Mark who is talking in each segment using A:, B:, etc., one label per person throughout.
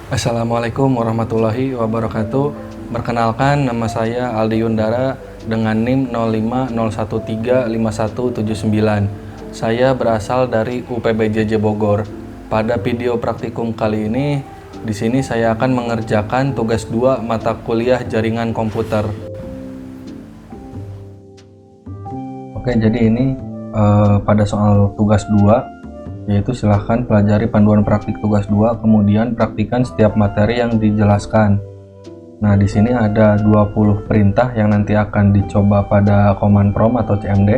A: Assalamualaikum warahmatullahi wabarakatuh. Perkenalkan, nama saya Aldi Yundara dengan NIM 0501355179. Saya berasal dari UPBJJ Bogor. Pada video praktikum kali ini, di sini saya akan mengerjakan tugas 2 mata kuliah jaringan komputer. Oke, jadi ini pada soal tugas 2, yaitu silahkan pelajari panduan praktik tugas 2, kemudian praktikan setiap materi yang dijelaskan. Nah, di sini ada 20 perintah yang nanti akan dicoba pada command prompt atau CMD.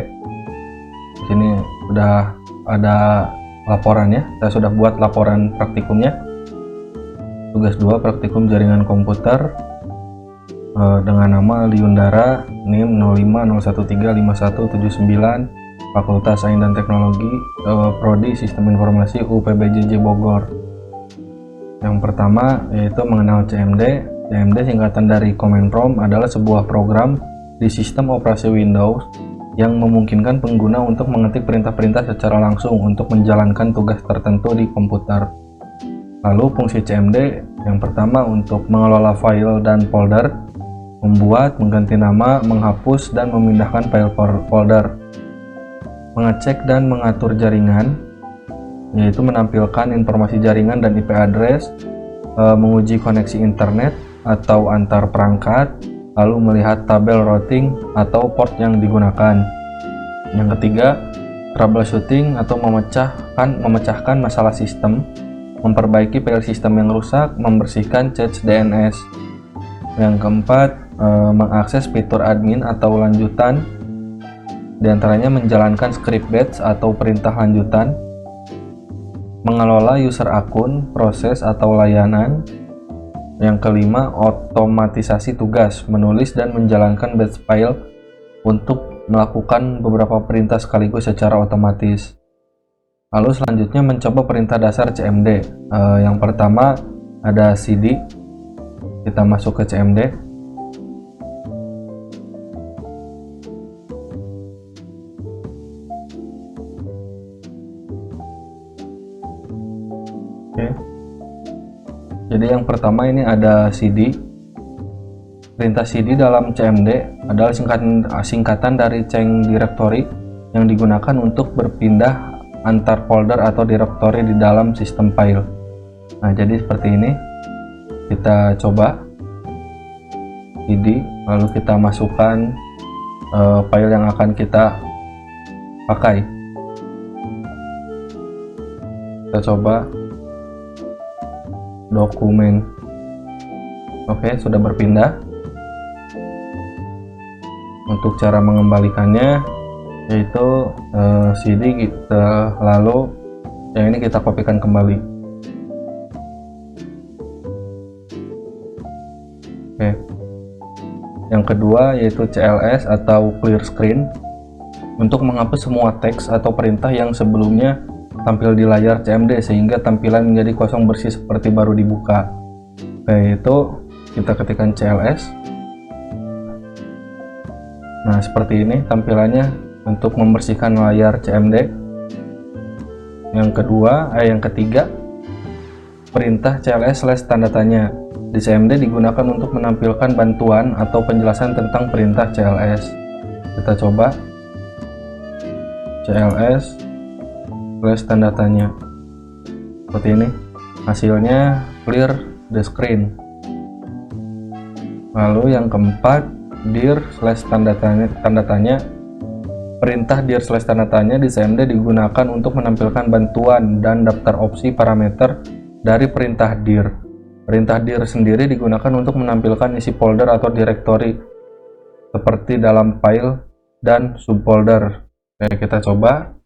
A: Di sini sudah ada laporannya, saya sudah buat laporan praktikumnya. Tugas 2 praktikum jaringan komputer dengan nama Liundara, NIM 0501355179, Fakultas Sains dan Teknologi, Prodi Sistem Informasi UPBJJ Bogor. Yang pertama yaitu mengenal CMD. CMD singkatan dari Command Prompt adalah sebuah program di sistem operasi Windows yang memungkinkan pengguna untuk mengetik perintah-perintah secara langsung untuk menjalankan tugas tertentu di komputer. Lalu fungsi CMD yang pertama untuk mengelola file dan folder, membuat, mengganti nama, menghapus, dan memindahkan file folder. Mengecek dan mengatur jaringan, yaitu menampilkan informasi jaringan dan IP address, menguji koneksi internet atau antar perangkat, lalu melihat tabel routing atau port yang digunakan. Yang ketiga, troubleshooting atau memecahkan masalah sistem, memperbaiki file sistem yang rusak, membersihkan cache DNS. Yang keempat, mengakses fitur admin atau lanjutan, diantaranya menjalankan script batch atau perintah lanjutan, mengelola user akun, proses atau layanan. Yang kelima, otomatisasi tugas, menulis dan menjalankan batch file untuk melakukan beberapa perintah sekaligus secara otomatis. Lalu selanjutnya mencoba perintah dasar CMD. Yang pertama ada cd, kita masuk ke CMD. Jadi yang pertama ini ada cd. Perintah cd dalam CMD adalah singkatan dari change directory yang digunakan untuk berpindah antar folder atau directory di dalam sistem file. Nah, jadi seperti ini. Kita coba cd, lalu kita masukkan file yang akan kita pakai. Kita coba dokumen. Oke, sudah berpindah. Untuk cara mengembalikannya yaitu cd kita, lalu yang ini kita kopikan kembali. Oke. Yang kedua yaitu CLS atau clear screen, untuk menghapus semua teks atau perintah yang sebelumnya tampil di layar CMD sehingga tampilan menjadi kosong bersih seperti baru dibuka. Yaitu kita ketikkan CLS. Nah, seperti ini tampilannya untuk membersihkan layar CMD. Yang ketiga, perintah CLS / tanda tanya di CMD digunakan untuk menampilkan bantuan atau penjelasan tentang perintah CLS. Kita coba CLS / tanda tanya. Seperti ini. Hasilnya clear the screen. Lalu yang keempat, dir / tanda tanya. Perintah dir / tanda tanya di CMD digunakan untuk menampilkan bantuan dan daftar opsi parameter dari perintah dir. Perintah dir sendiri digunakan untuk menampilkan isi folder atau directory seperti dalam file dan subfolder. Oke, kita coba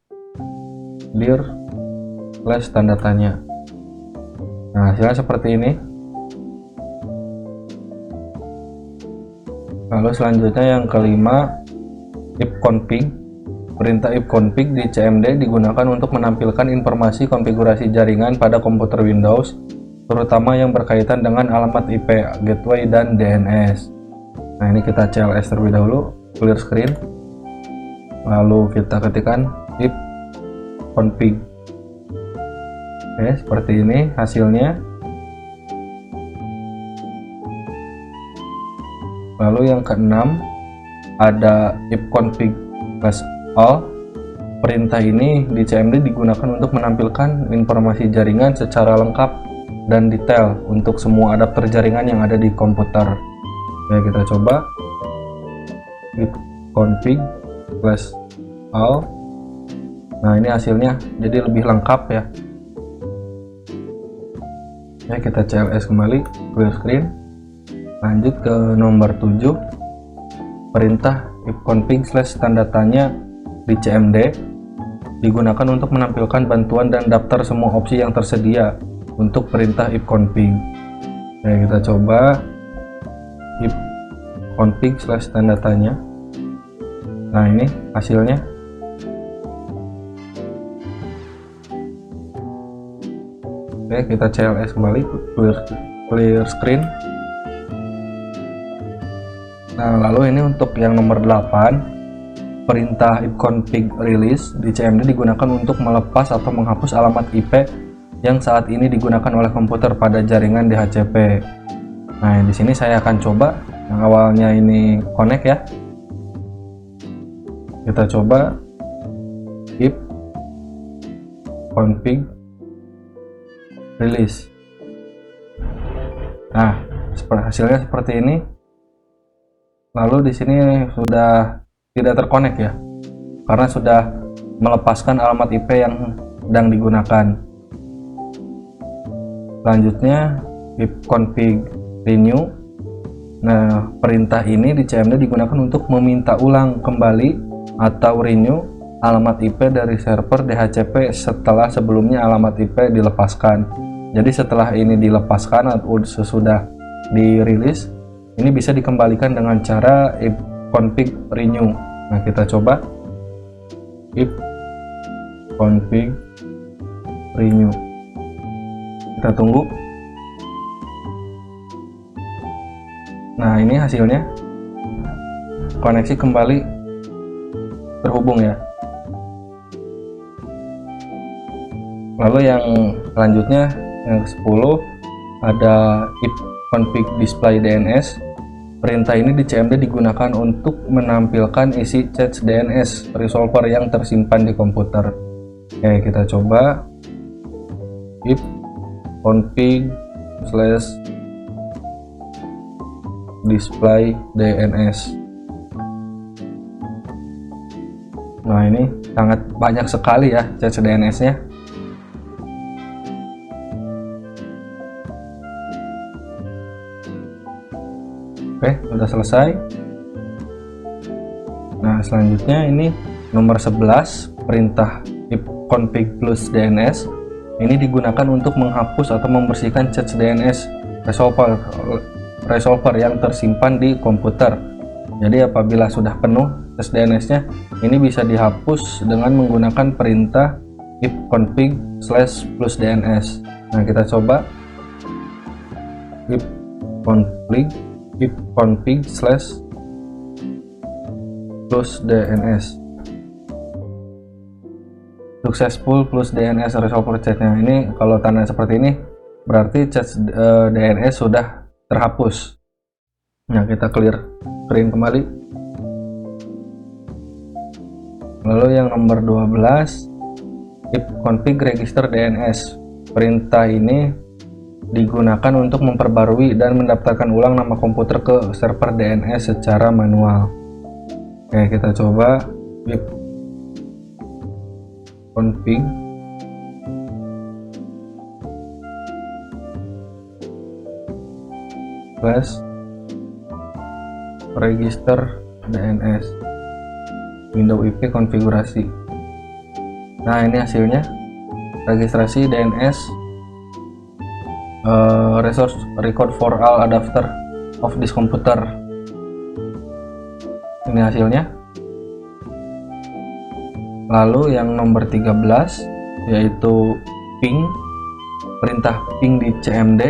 A: dir / tanda tanya. Nah, hasilnya seperti ini. Lalu selanjutnya yang kelima, ifconfig. Perintah ifconfig di CMD digunakan untuk menampilkan informasi konfigurasi jaringan pada komputer Windows, terutama yang berkaitan dengan alamat IP, gateway, dan DNS. Nah, ini kita CLS terlebih dahulu, clear screen. Lalu kita ketikkan ifconfig. Oke, seperti ini hasilnya. Lalu yang keenam ada ifconfig /all. Perintah ini di CMD digunakan untuk menampilkan informasi jaringan secara lengkap dan detail untuk semua adapter jaringan yang ada di komputer. Ya, kita coba ifconfig /all. Nah, ini hasilnya jadi lebih lengkap ya. Ya, kita CLS kembali, clear screen. Lanjut ke nomor 7, perintah ifconfig tanda tanya di CMD digunakan untuk menampilkan bantuan dan daftar semua opsi yang tersedia untuk perintah ifconfig. Nah, kita coba ifconfig tanda tanya. Nah, ini hasilnya. Oke, kita CLS kembali, clear screen. Nah, lalu ini untuk yang nomor 8, perintah ifconfig release di CMD digunakan untuk melepas atau menghapus alamat IP yang saat ini digunakan oleh komputer pada jaringan DHCP. Nah, di sini saya akan coba yang awalnya ini connect ya. Kita coba ifconfig release. Nah, hasilnya seperti ini. Lalu di sini sudah tidak terkonek ya, karena sudah melepaskan alamat IP yang sedang digunakan. Selanjutnya ifconfig renew. Nah, perintah ini di CMD digunakan untuk meminta ulang kembali atau renew alamat IP dari server DHCP setelah sebelumnya alamat IP dilepaskan. Jadi setelah ini dilepaskan atau sesudah dirilis, ini bisa dikembalikan dengan cara ifconfig renew. Nah, kita coba ifconfig renew. Kita tunggu. Nah, ini hasilnya. Koneksi kembali terhubung ya. Lalu yang selanjutnya, yang ke-10, ada ifconfig display DNS. Perintah ini di CMD digunakan untuk menampilkan isi cache DNS resolver yang tersimpan di komputer. Oke, kita coba ifconfig display DNS. Nah, ini sangat banyak sekali ya cache DNS-nya. Oke, sudah selesai. Nah, selanjutnya ini nomor 11, perintah ifconfig plus DNS. Ini digunakan untuk menghapus atau membersihkan cache DNS resolver yang tersimpan di komputer. Jadi apabila sudah penuh cache DNS-nya, ini bisa dihapus dengan menggunakan perintah ifconfig plus DNS. Nah, kita coba ifconfig plus DNS. Successful plus DNS resolver cache-nya. Ini kalau tanda seperti ini berarti cache DNS sudah terhapus. Nah, kita clear screen kembali. Lalu yang nomor 12, ifconfig register DNS. Perintah ini digunakan untuk memperbarui dan mendaftarkan ulang nama komputer ke server DNS secara manual. Oke, kita coba ifconfig plus register DNS window IP konfigurasi. Nah, ini hasilnya. Registrasi DNS resource record for all adapter of this computer. Ini hasilnya. Lalu yang nomor 13 yaitu ping. Perintah ping di CMD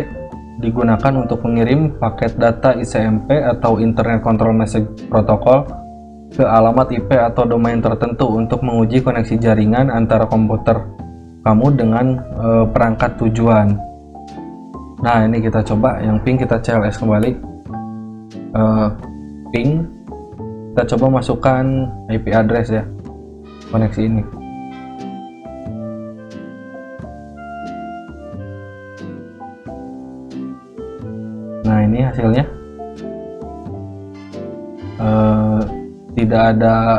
A: digunakan untuk mengirim paket data ICMP atau Internet Control Message Protocol ke alamat IP atau domain tertentu untuk menguji koneksi jaringan antara komputer kamu dengan perangkat tujuan. Nah, ini kita coba yang ping, kita CLS kembali, ping. Kita coba masukkan IP address ya, koneksi ini. Nah, ini hasilnya. Tidak ada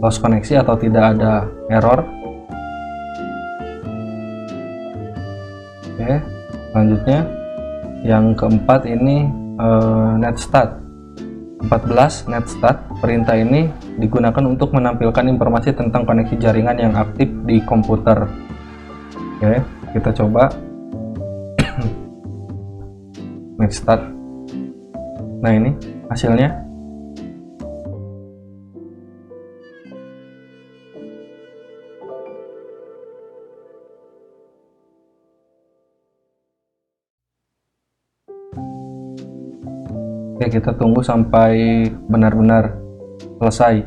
A: loss koneksi atau tidak ada error. Oke, selanjutnya yang keempat ini netstat 14. Netstat perintah ini digunakan untuk menampilkan informasi tentang koneksi jaringan yang aktif di komputer. Oke, kita coba netstat. Nah, ini hasilnya. Oke, kita tunggu sampai benar-benar selesai.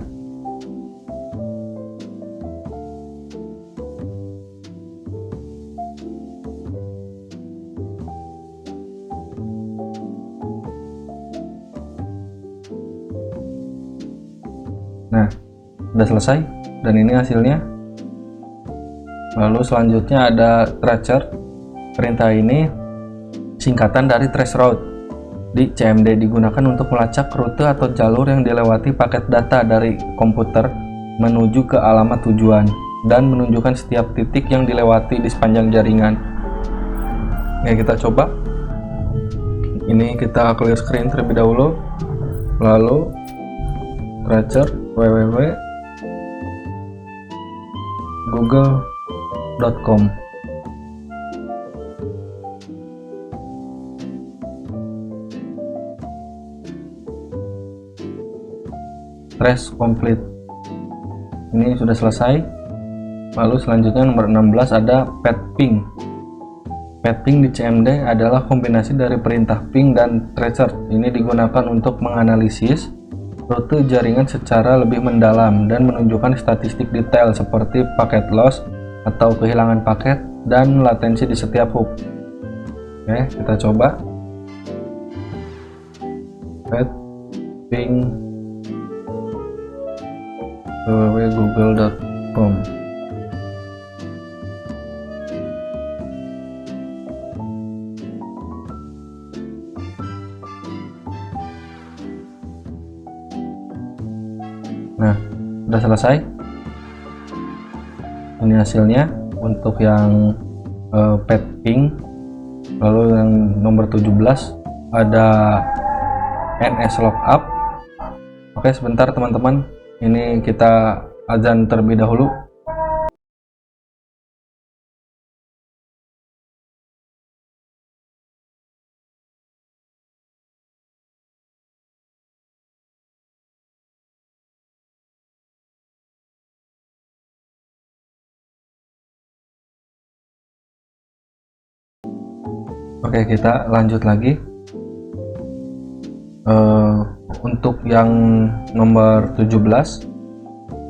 A: Nah, sudah selesai dan ini hasilnya. Lalu selanjutnya ada tracer. Perintah ini singkatan dari trace route di CMD, digunakan untuk melacak rute atau jalur yang dilewati paket data dari komputer menuju ke alamat tujuan dan menunjukkan setiap titik yang dilewati di sepanjang jaringan. Oke, kita coba. Ini kita clear screen terlebih dahulu, lalu tracer www.google.com. Trace complete. Ini sudah selesai. Lalu selanjutnya nomor 16 ada pet ping. Pet ping di CMD adalah kombinasi dari perintah ping dan tracer. Ini digunakan untuk menganalisis rute jaringan secara lebih mendalam dan menunjukkan statistik detail seperti paket loss atau kehilangan paket dan latensi di setiap hop. Oke, kita coba. Pet ping www.google.com. Nah, sudah selesai. Ini hasilnya untuk yang pet ping. Lalu yang nomor 17 ada NS lookup. Oke, sebentar teman-teman. Ini kita azan terlebih dahulu. Oke, kita lanjut lagi. Untuk yang nomor 17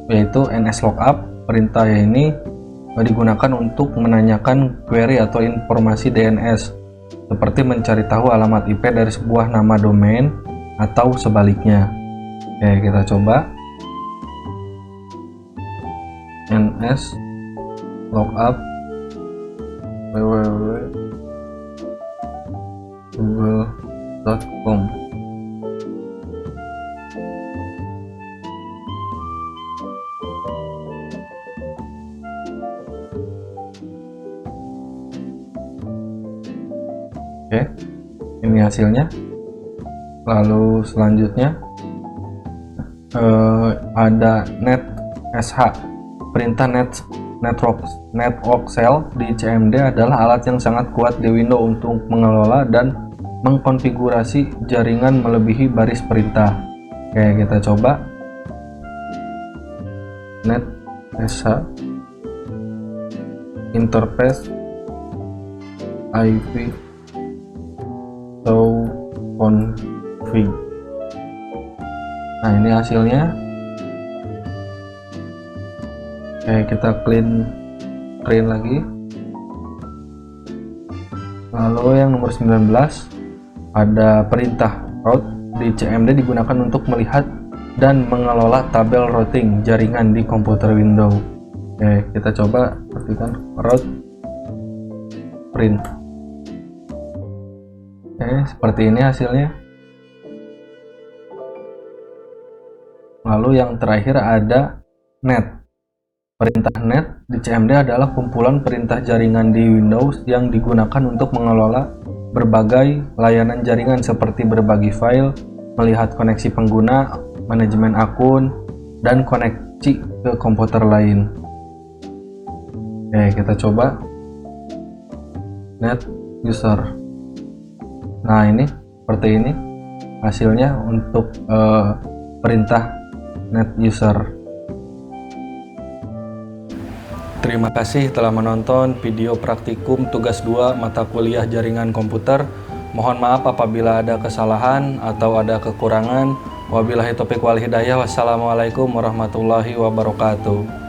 A: yaitu NS lookup. Perintah ini digunakan untuk menanyakan query atau informasi DNS seperti mencari tahu alamat IP dari sebuah nama domain atau sebaliknya. Oke, kita coba. NS lookup www.google.com. Oke, ini hasilnya. Lalu selanjutnya ada netsh. Perintah network cell di CMD adalah alat yang sangat kuat di Windows untuk mengelola dan mengkonfigurasi jaringan melebihi baris perintah. Oke, kita coba. Netsh interface IP atau config. Nah, ini hasilnya. Oke, kita clean lagi. Lalu yang nomor 19 ada perintah route. di CMD digunakan untuk melihat dan mengelola tabel routing jaringan di komputer Windows. Oke, kita coba ketikkan route print. Oke, seperti ini hasilnya. Lalu yang terakhir ada net. Perintah net di CMD adalah kumpulan perintah jaringan di Windows yang digunakan untuk mengelola berbagai layanan jaringan seperti berbagi file, melihat koneksi pengguna, manajemen akun, dan koneksi ke komputer lain. Oke, kita coba net user. Nah, ini seperti ini hasilnya untuk perintah net user. Terima kasih telah menonton video praktikum tugas 2 mata kuliah jaringan komputer. Mohon maaf apabila ada kesalahan atau ada kekurangan. Wabillahi taufiq wal hidayah. Wassalamualaikum warahmatullahi wabarakatuh.